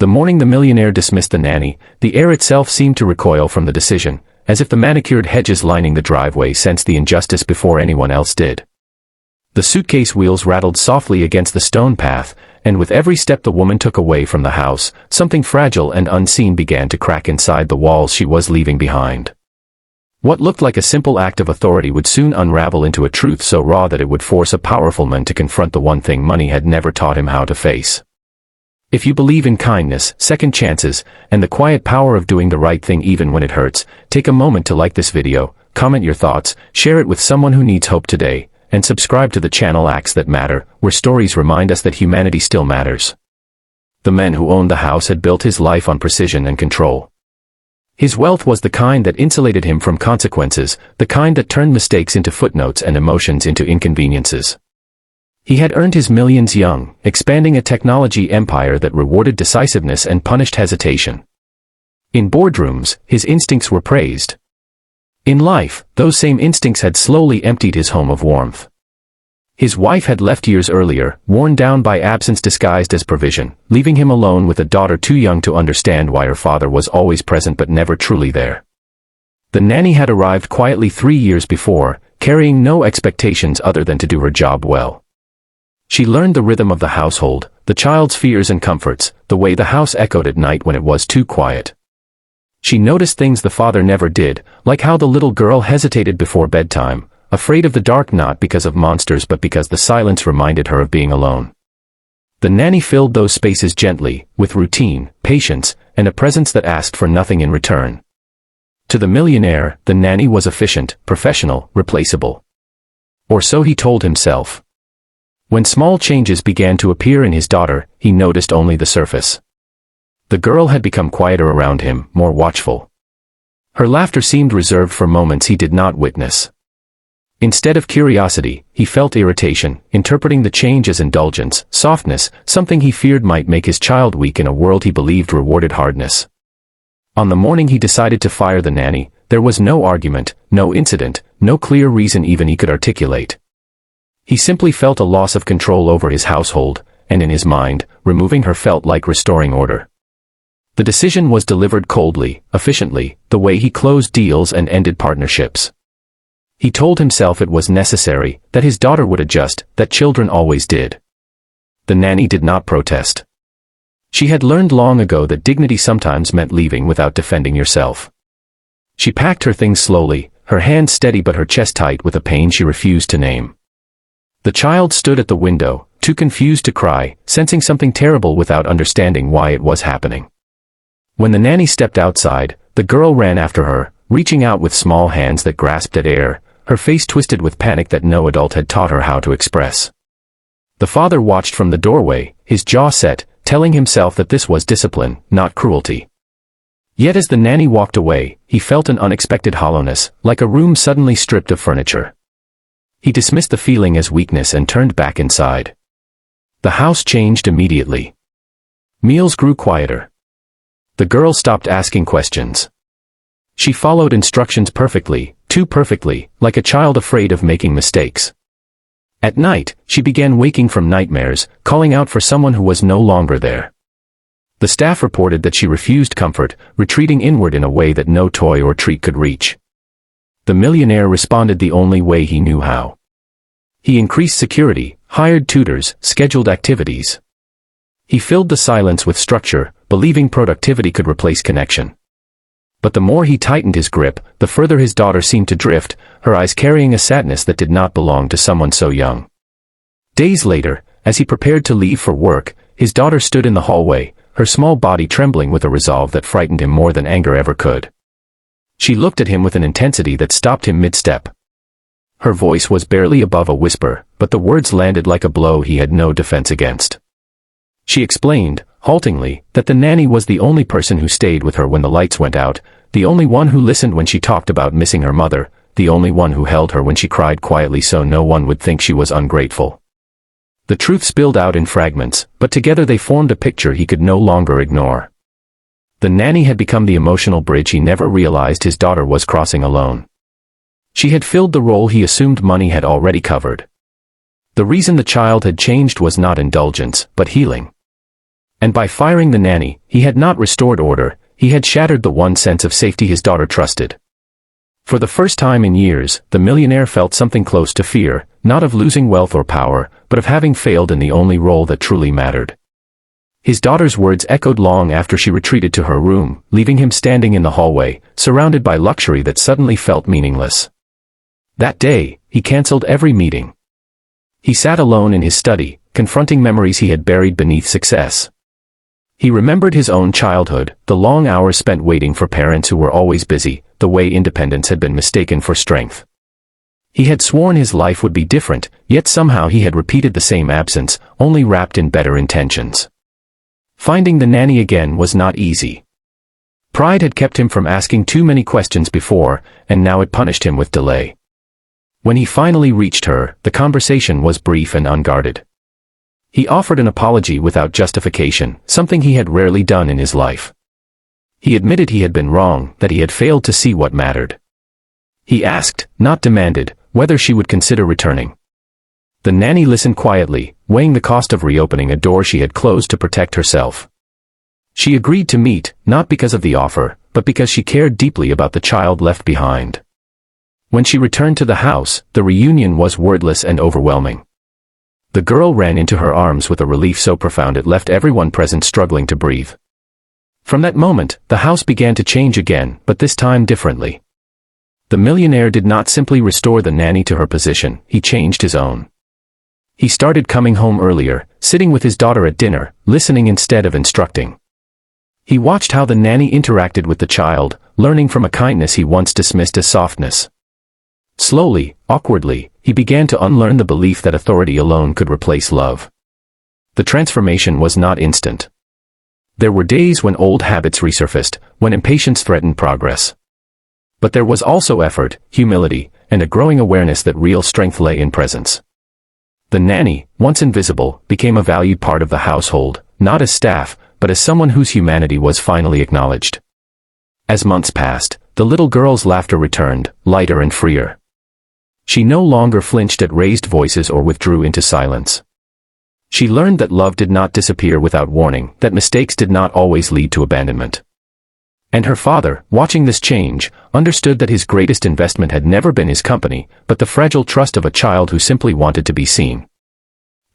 The morning the millionaire dismissed the nanny, the air itself seemed to recoil from the decision, as if the manicured hedges lining the driveway sensed the injustice before anyone else did. The suitcase wheels rattled softly against the stone path, and with every step the woman took away from the house, something fragile and unseen began to crack inside the walls she was leaving behind. What looked like a simple act of authority would soon unravel into a truth so raw that it would force a powerful man to confront the one thing money had never taught him how to face. If you believe in kindness, second chances, and the quiet power of doing the right thing even when it hurts, take a moment to like this video, comment your thoughts, share it with someone who needs hope today, and subscribe to the channel Acts That Matter, where stories remind us that humanity still matters. The man who owned the house had built his life on precision and control. His wealth was the kind that insulated him from consequences, the kind that turned mistakes into footnotes and emotions into inconveniences. He had earned his millions young, expanding a technology empire that rewarded decisiveness and punished hesitation. In boardrooms, his instincts were praised. In life, those same instincts had slowly emptied his home of warmth. His wife had left years earlier, worn down by absence disguised as provision, leaving him alone with a daughter too young to understand why her father was always present but never truly there. The nanny had arrived quietly 3 years before, carrying no expectations other than to do her job well. She learned the rhythm of the household, the child's fears and comforts, the way the house echoed at night when it was too quiet. She noticed things the father never did, like how the little girl hesitated before bedtime, afraid of the dark not because of monsters but because the silence reminded her of being alone. The nanny filled those spaces gently, with routine, patience, and a presence that asked for nothing in return. To the millionaire, the nanny was efficient, professional, replaceable. Or so he told himself. When small changes began to appear in his daughter, he noticed only the surface. The girl had become quieter around him, more watchful. Her laughter seemed reserved for moments he did not witness. Instead of curiosity, he felt irritation, interpreting the change as indulgence, softness, something he feared might make his child weak in a world he believed rewarded hardness. On the morning he decided to fire the nanny, there was no argument, no incident, no clear reason even he could articulate. He simply felt a loss of control over his household, and in his mind, removing her felt like restoring order. The decision was delivered coldly, efficiently, the way he closed deals and ended partnerships. He told himself it was necessary, that his daughter would adjust, that children always did. The nanny did not protest. She had learned long ago that dignity sometimes meant leaving without defending yourself. She packed her things slowly, her hands steady but her chest tight with a pain she refused to name. The child stood at the window, too confused to cry, sensing something terrible without understanding why it was happening. When the nanny stepped outside, the girl ran after her, reaching out with small hands that grasped at air, her face twisted with panic that no adult had taught her how to express. The father watched from the doorway, his jaw set, telling himself that this was discipline, not cruelty. Yet as the nanny walked away, he felt an unexpected hollowness, like a room suddenly stripped of furniture. He dismissed the feeling as weakness and turned back inside. The house changed immediately. Meals grew quieter. The girl stopped asking questions. She followed instructions perfectly, too perfectly, like a child afraid of making mistakes. At night, she began waking from nightmares, calling out for someone who was no longer there. The staff reported that she refused comfort, retreating inward in a way that no toy or treat could reach. The millionaire responded the only way he knew how. He increased security, hired tutors, scheduled activities. He filled the silence with structure, believing productivity could replace connection. But the more he tightened his grip, the further his daughter seemed to drift, her eyes carrying a sadness that did not belong to someone so young. Days later, as he prepared to leave for work, his daughter stood in the hallway, her small body trembling with a resolve that frightened him more than anger ever could. She looked at him with an intensity that stopped him mid-step. Her voice was barely above a whisper, but the words landed like a blow he had no defense against. She explained, haltingly, that the nanny was the only person who stayed with her when the lights went out, the only one who listened when she talked about missing her mother, the only one who held her when she cried quietly so no one would think she was ungrateful. The truth spilled out in fragments, but together they formed a picture he could no longer ignore. The nanny had become the emotional bridge he never realized his daughter was crossing alone. She had filled the role he assumed money had already covered. The reason the child had changed was not indulgence, but healing. And by firing the nanny, he had not restored order, he had shattered the one sense of safety his daughter trusted. For the first time in years, the millionaire felt something close to fear, not of losing wealth or power, but of having failed in the only role that truly mattered. His daughter's words echoed long after she retreated to her room, leaving him standing in the hallway, surrounded by luxury that suddenly felt meaningless. That day, he canceled every meeting. He sat alone in his study, confronting memories he had buried beneath success. He remembered his own childhood, the long hours spent waiting for parents who were always busy, the way independence had been mistaken for strength. He had sworn his life would be different, yet somehow he had repeated the same absence, only wrapped in better intentions. Finding the nanny again was not easy. Pride had kept him from asking too many questions before, and now it punished him with delay. When he finally reached her, the conversation was brief and unguarded. He offered an apology without justification, something he had rarely done in his life. He admitted he had been wrong, that he had failed to see what mattered. He asked, not demanded, whether she would consider returning. The nanny listened quietly, weighing the cost of reopening a door she had closed to protect herself. She agreed to meet, not because of the offer, but because she cared deeply about the child left behind. When she returned to the house, the reunion was wordless and overwhelming. The girl ran into her arms with a relief so profound it left everyone present struggling to breathe. From that moment, the house began to change again, but this time differently. The millionaire did not simply restore the nanny to her position, he changed his own. He started coming home earlier, sitting with his daughter at dinner, listening instead of instructing. He watched how the nanny interacted with the child, learning from a kindness he once dismissed as softness. Slowly, awkwardly, he began to unlearn the belief that authority alone could replace love. The transformation was not instant. There were days when old habits resurfaced, when impatience threatened progress. But there was also effort, humility, and a growing awareness that real strength lay in presence. The nanny, once invisible, became a valued part of the household, not as staff, but as someone whose humanity was finally acknowledged. As months passed, the little girl's laughter returned, lighter and freer. She no longer flinched at raised voices or withdrew into silence. She learned that love did not disappear without warning, that mistakes did not always lead to abandonment. And her father, watching this change, understood that his greatest investment had never been his company, but the fragile trust of a child who simply wanted to be seen.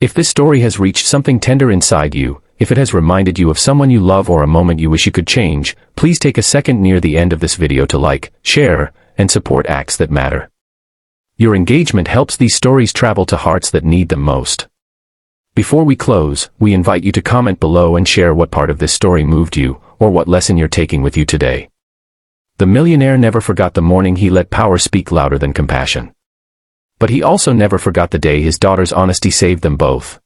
If this story has reached something tender inside you, if it has reminded you of someone you love or a moment you wish you could change, please take a second near the end of this video to like, share, and support acts that matter. Your engagement helps these stories travel to hearts that need them most. Before we close, we invite you to comment below and share what part of this story moved you, or what lesson you're taking with you today. The millionaire never forgot the morning he let power speak louder than compassion. But he also never forgot the day his daughter's honesty saved them both.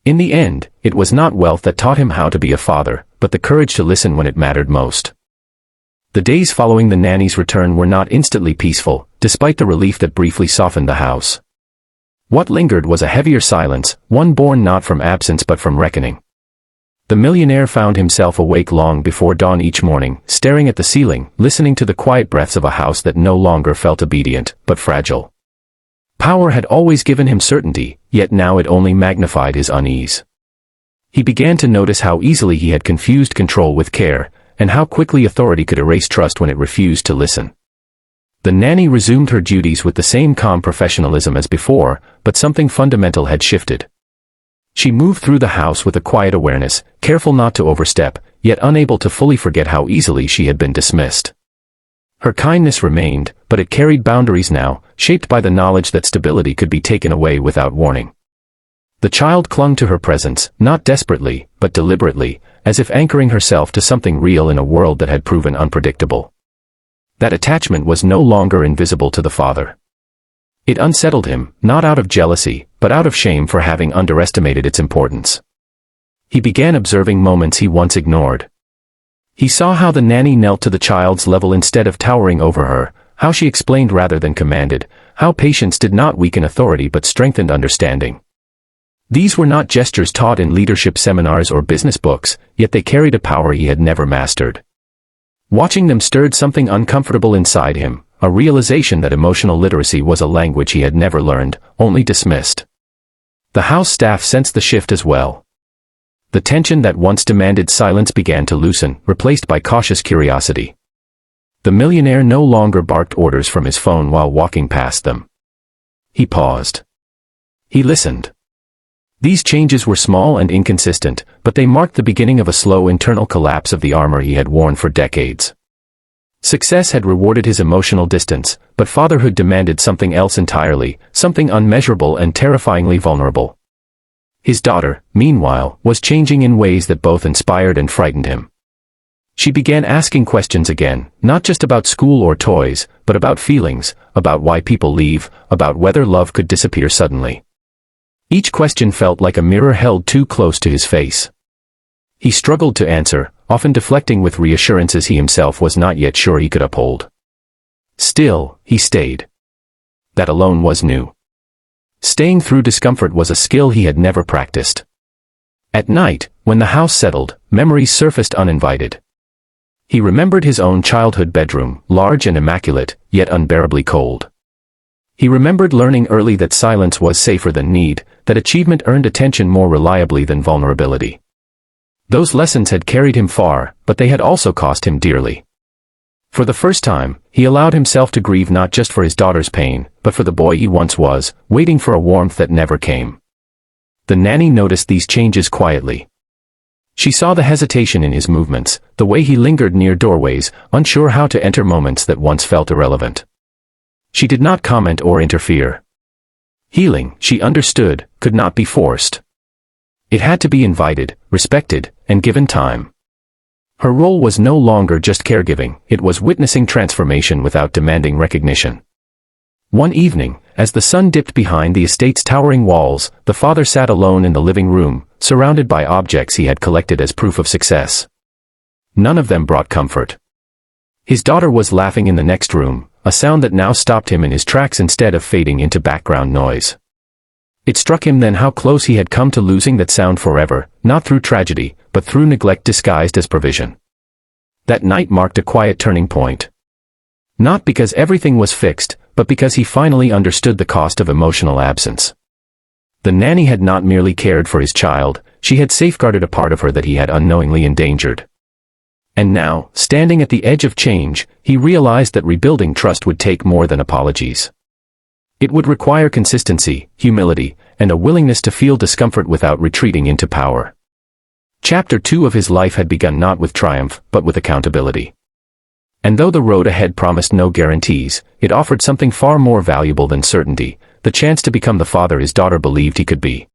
In the end, it was not wealth that taught him how to be a father, but the courage to listen when it mattered most. The days following the nanny's return were not instantly peaceful, despite the relief that briefly softened the house. What lingered was a heavier silence, one born not from absence but from reckoning. The millionaire found himself awake long before dawn each morning, staring at the ceiling, listening to the quiet breaths of a house that no longer felt obedient, but fragile. Power had always given him certainty, yet now it only magnified his unease. He began to notice how easily he had confused control with care, and how quickly authority could erase trust when it refused to listen. The nanny resumed her duties with the same calm professionalism as before, but something fundamental had shifted. She moved through the house with a quiet awareness, careful not to overstep, yet unable to fully forget how easily she had been dismissed. Her kindness remained, but it carried boundaries now, shaped by the knowledge that stability could be taken away without warning. The child clung to her presence, not desperately, but deliberately, as if anchoring herself to something real in a world that had proven unpredictable. That attachment was no longer invisible to the father. It unsettled him, not out of jealousy, but out of shame for having underestimated its importance. He began observing moments he once ignored. He saw how the nanny knelt to the child's level instead of towering over her, how she explained rather than commanded, how patience did not weaken authority but strengthened understanding. These were not gestures taught in leadership seminars or business books, yet they carried a power he had never mastered. Watching them stirred something uncomfortable inside him, a realization that emotional literacy was a language he had never learned, only dismissed. The house staff sensed the shift as well. The tension that once demanded silence began to loosen, replaced by cautious curiosity. The millionaire no longer barked orders from his phone while walking past them. He paused. He listened. These changes were small and inconsistent, but they marked the beginning of a slow internal collapse of the armor he had worn for decades. Success had rewarded his emotional distance, but fatherhood demanded something else entirely, something unmeasurable and terrifyingly vulnerable. His daughter, meanwhile, was changing in ways that both inspired and frightened him. She began asking questions again, not just about school or toys, but about feelings, about why people leave, about whether love could disappear suddenly. Each question felt like a mirror held too close to his face. He struggled to answer, often deflecting with reassurances he himself was not yet sure he could uphold. Still, he stayed. That alone was new. Staying through discomfort was a skill he had never practiced. At night, when the house settled, memories surfaced uninvited. He remembered his own childhood bedroom, large and immaculate, yet unbearably cold. He remembered learning early that silence was safer than need, that achievement earned attention more reliably than vulnerability. Those lessons had carried him far, but they had also cost him dearly. For the first time, he allowed himself to grieve not just for his daughter's pain, but for the boy he once was, waiting for a warmth that never came. The nanny noticed these changes quietly. She saw the hesitation in his movements, the way he lingered near doorways, unsure how to enter moments that once felt irrelevant. She did not comment or interfere. Healing, she understood, could not be forced. It had to be invited, respected, and given time. Her role was no longer just caregiving, it was witnessing transformation without demanding recognition. One evening, as the sun dipped behind the estate's towering walls, the father sat alone in the living room, surrounded by objects he had collected as proof of success. None of them brought comfort. His daughter was laughing in the next room, a sound that now stopped him in his tracks instead of fading into background noise. It struck him then how close he had come to losing that sound forever, not through tragedy, but through neglect disguised as provision. That night marked a quiet turning point. Not because everything was fixed, but because he finally understood the cost of emotional absence. The nanny had not merely cared for his child, she had safeguarded a part of her that he had unknowingly endangered. And now, standing at the edge of change, he realized that rebuilding trust would take more than apologies. It would require consistency, humility, and a willingness to feel discomfort without retreating into power. Chapter 2 of his life had begun not with triumph, but with accountability. And though the road ahead promised no guarantees, it offered something far more valuable than certainty, the chance to become the father his daughter believed he could be.